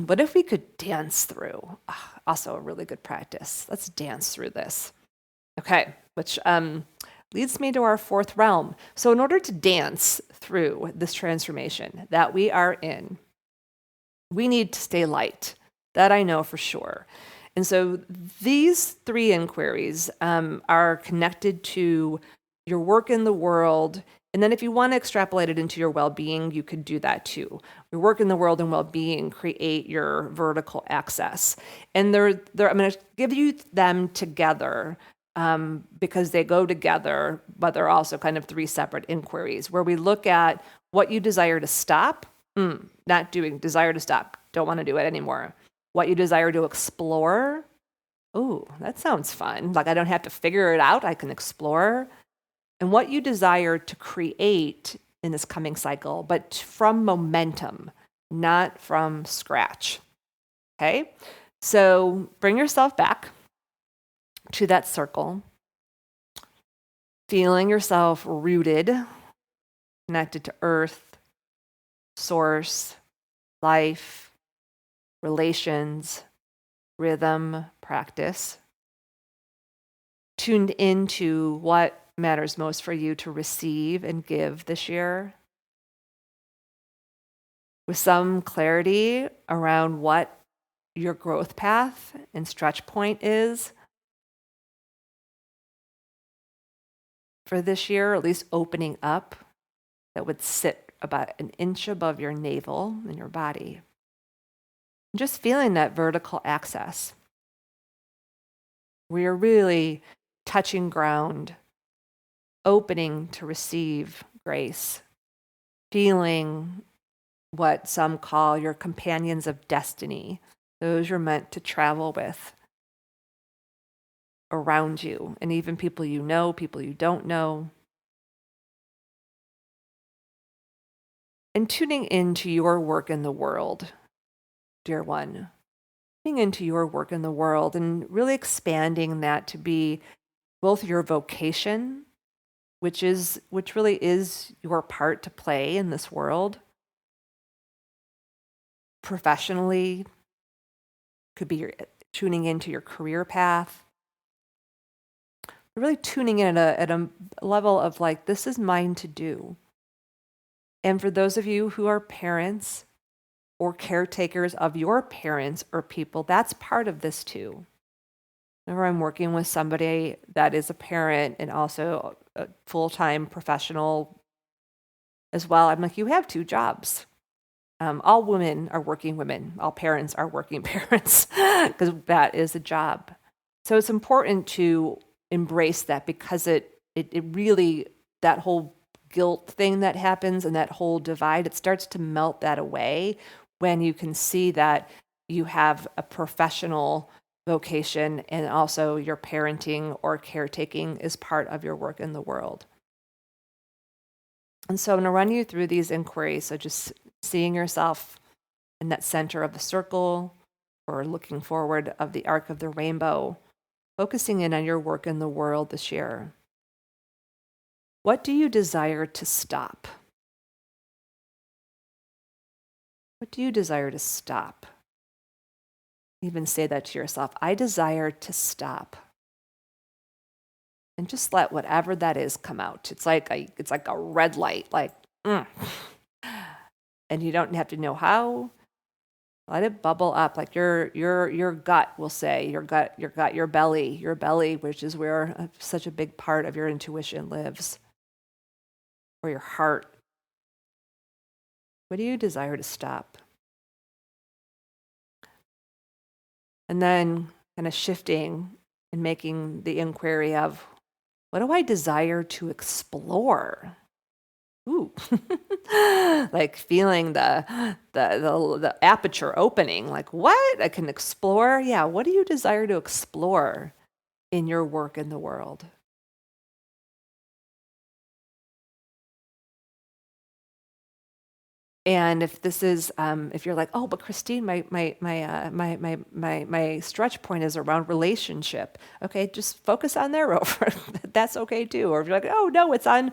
[SPEAKER 1] What if we could dance through? Also a really good practice. Let's dance through this. Okay, which leads me to our fourth realm. So in order to dance through this transformation that we are in, we need to stay light. That I know for sure. And so these three inquiries are connected to your work in the world. And then if you want to extrapolate it into your well-being, you could do that too. Your work in the world and well-being create your vertical axis. And I'm going to give you them together because they go together, but they're also kind of three separate inquiries where we look at what you desire to stop, not doing, desire to stop, don't want to do it anymore. What you desire to explore. Oh, that sounds fun. Like I don't have to figure it out. I can explore. And what you desire to create in this coming cycle, but from momentum, not from scratch. Okay? So bring yourself back to that circle, feeling yourself rooted, connected to earth, source, life, relations, rhythm, practice, tuned into what matters most for you to receive and give this year, with some clarity around what your growth path and stretch point is for this year, or at least opening up, that would sit about an inch above your navel in your body. Just feeling that vertical axis. We are really touching ground, opening to receive grace, feeling what some call your companions of destiny, those you're meant to travel with around you, and even people you know, people you don't know. And tuning into your work in the world, dear one, tuning into your work in the world and really expanding that to be both your vocation, which really is your part to play in this world, professionally, could be tuning into your career path, really tuning in at a level of like, this is mine to do. And for those of you who are parents or caretakers of your parents or people, that's part of this too. Whenever I'm working with somebody that is a parent and also a full-time professional as well, I'm like, you have two jobs. All women are working women. All parents are working parents because that is a job. So it's important to embrace that because it really, that whole guilt thing that happens and that whole divide, it starts to melt that away when you can see that you have a professional vocation and also your parenting or caretaking is part of your work in the world. And so I'm going to run you through these inquiries. So just seeing yourself in that center of the circle or looking forward of the arc of the rainbow, focusing in on your work in the world this year. What do you desire to stop? What do you desire to stop? Even say that to yourself. I desire to stop. And just let whatever that is come out. It's like a red light, like, And you don't have to know how. Let it bubble up, like your gut will say, your belly, which is where such a big part of your intuition lives, or your heart. What do you desire to stop? And then kind of shifting and making the inquiry of, what do I desire to explore? Ooh, like feeling the aperture opening. Like, what? I can explore? Yeah, what do you desire to explore in your work in the world? And if this is, if you're like, oh, but Christine, my stretch point is around relationship. Okay, just focus on there over. That's okay too. Or if you're like, oh no, it's on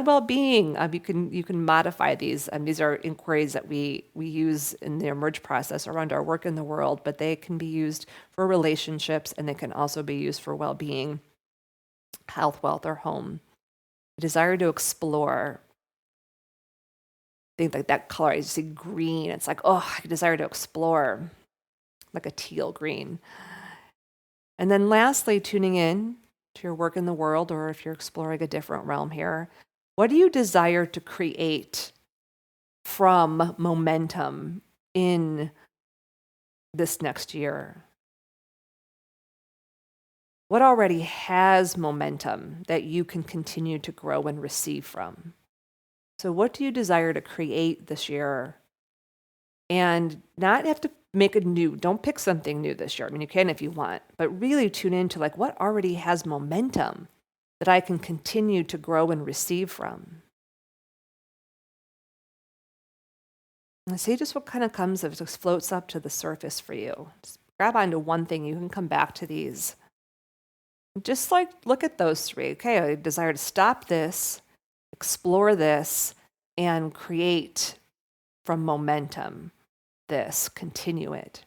[SPEAKER 1] well-being. You can modify these. These are inquiries that we use in the emerge process around our work in the world, but they can be used for relationships, and they can also be used for well-being, health, wealth, or home. The desire to explore. Think like that color, I see green. It's like, oh, I desire to explore, like a teal green. And then lastly, tuning in to your work in the world, or if you're exploring a different realm here, what do you desire to create from momentum in this next year? What already has momentum that you can continue to grow and receive from? So, what do you desire to create this year? And not have to make a new, don't pick something new this year. I mean, you can if you want, but really tune into like what already has momentum that I can continue to grow and receive from. And see just what kind of comes, if it just floats up to the surface for you. Just grab onto one thing. You can come back to these. Just like look at those three. Okay, I desire to stop this, explore this, and create from momentum this, continue it.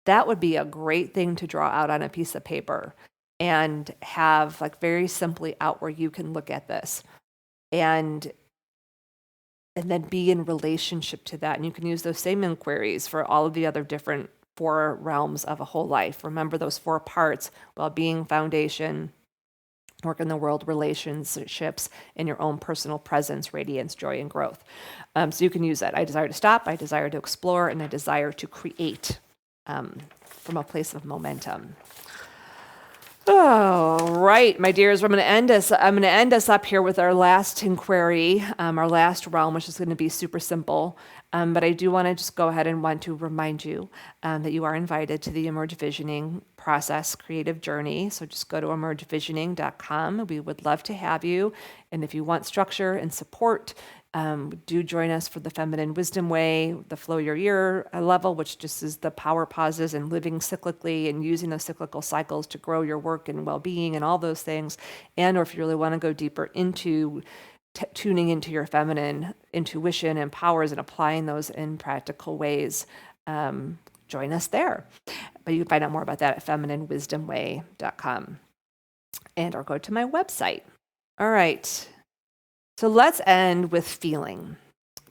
[SPEAKER 1] That would be a great thing to draw out on a piece of paper and have like very simply out where you can look at this and then be in relationship to that. And you can use those same inquiries for all of the other different 4 realms of a whole life. Remember those 4 parts: well-being, foundation, work in the world, relationships, and your own personal presence, radiance, joy, and growth. So you can use that. I desire to stop, I desire to explore, and I desire to create from a place of momentum. Oh, right, my dears, I'm going to end us up here with our last inquiry, our last realm, which is going to be super simple. But I do want to just go ahead and want to remind you that you are invited to the Emerge Visioning process creative journey. So just go to emergevisioning.com. We would love to have you. And if you want structure and support, do join us for the Feminine Wisdom Way, the Flow Your Year level, which just is the power pauses and living cyclically and using those cyclical cycles to grow your work and well-being and all those things. And or if you really want to go deeper into tuning into your feminine intuition and powers and applying those in practical ways, join us there. But you can find out more about that at femininewisdomway.com and or go to my website. All right. So let's end with feeling,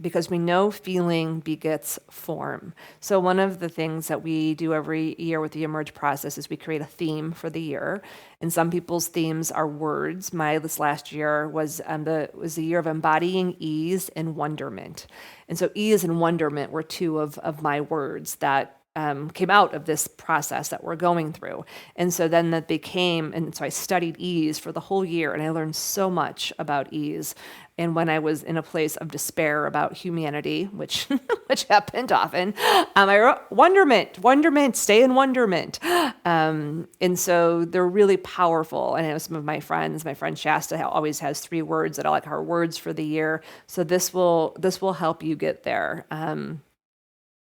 [SPEAKER 1] because we know feeling begets form. So one of the things that we do every year with the Emerge process is we create a theme for the year. And some people's themes are words. This last year was the year of embodying ease and wonderment. And so ease and wonderment were 2 of my words that came out of this process that we're going through. And so then that became, and so I studied ease for the whole year, and I learned so much about ease. And when I was in a place of despair about humanity, which which happened often, I wrote wonderment, stay in wonderment. And so they're really powerful. And I know some of my friend Shasta always has 3 words that are like her words for the year. So this will help you get there.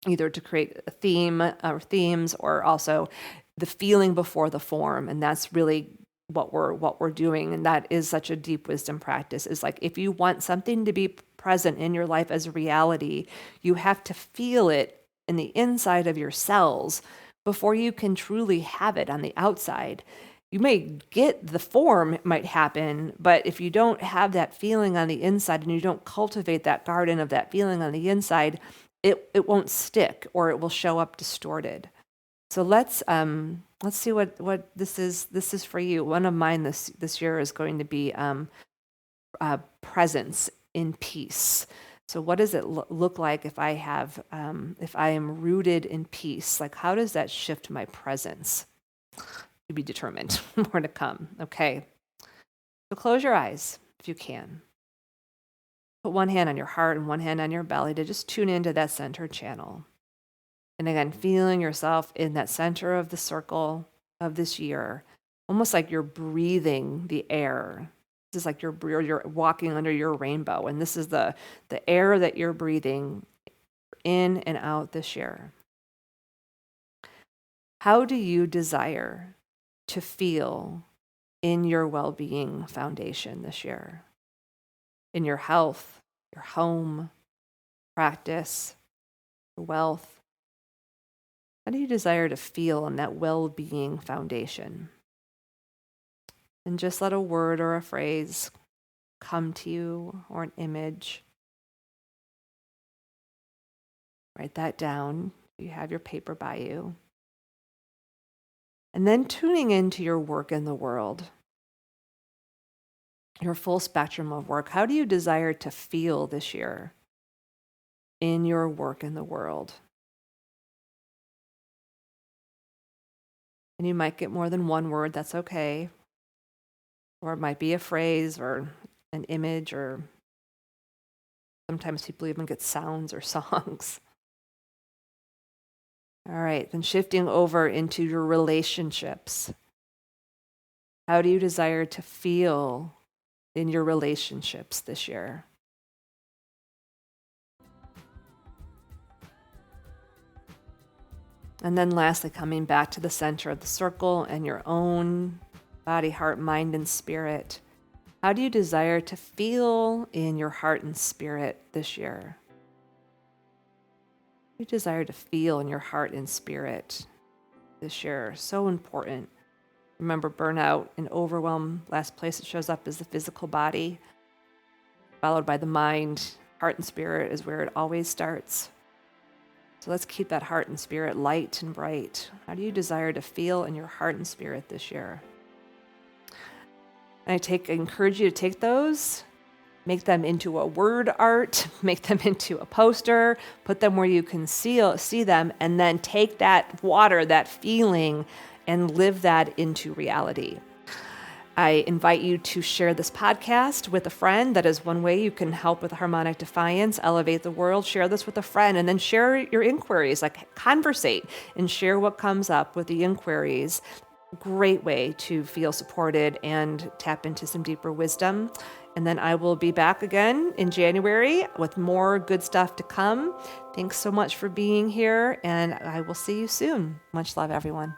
[SPEAKER 1] Either to create a theme or themes, or also the feeling before the form. And that's really what we're doing. And that is such a deep wisdom practice, is like, if you want something to be present in your life as a reality, you have to feel it in the inside of your cells before you can truly have it on the outside. You may get the form, it might happen, but if you don't have that feeling on the inside and you don't cultivate that garden of that feeling on the inside, it won't stick, or it will show up distorted. So let's see what this is. This is for you. One of mine this year is going to be presence in peace. So what does it look like if if I am rooted in peace? Like, how does that shift my presence? To be determined. More to come. Okay. So close your eyes if you can. Put one hand on your heart and one hand on your belly to just tune into that center channel. And again, feeling yourself in that center of the circle of this year, almost like you're breathing the air. This is like you're walking under your rainbow, and this is the air that you're breathing in and out this year. How do you desire to feel in your well-being foundation this year? In your health, your home, practice, your wealth? How do you desire to feel in that well-being foundation? And just let a word or a phrase come to you, or an image. Write that down. You have your paper by you. And then tuning into your work in the world, your full spectrum of work. How do you desire to feel this year in your work in the world? And you might get more than one word, that's okay. Or it might be a phrase or an image, or sometimes people even get sounds or songs. All right, then shifting over into your relationships. How do you desire to feel in your relationships this year? And then lastly, coming back to the center of the circle and your own body, heart, mind, and spirit. How do you desire to feel in your heart and spirit this year? How do you desire to feel in your heart and spirit this year? So important. Remember, burnout and overwhelm, last place it shows up is the physical body, followed by the mind. Heart and spirit is where it always starts. So let's keep that heart and spirit light and bright. How do you desire to feel in your heart and spirit this year? And I encourage you to take those, make them into a word art, make them into a poster, put them where you can see them, and then take that water, that feeling, and live that into reality. I invite you to share this podcast with a friend. That is one way you can help with harmonic defiance, elevate the world. Share this with a friend, and then share your inquiries, like conversate and share what comes up with the inquiries. Great way to feel supported and tap into some deeper wisdom. And then I will be back again in January with more good stuff to come. Thanks so much for being here, and I will see you soon. Much love, everyone.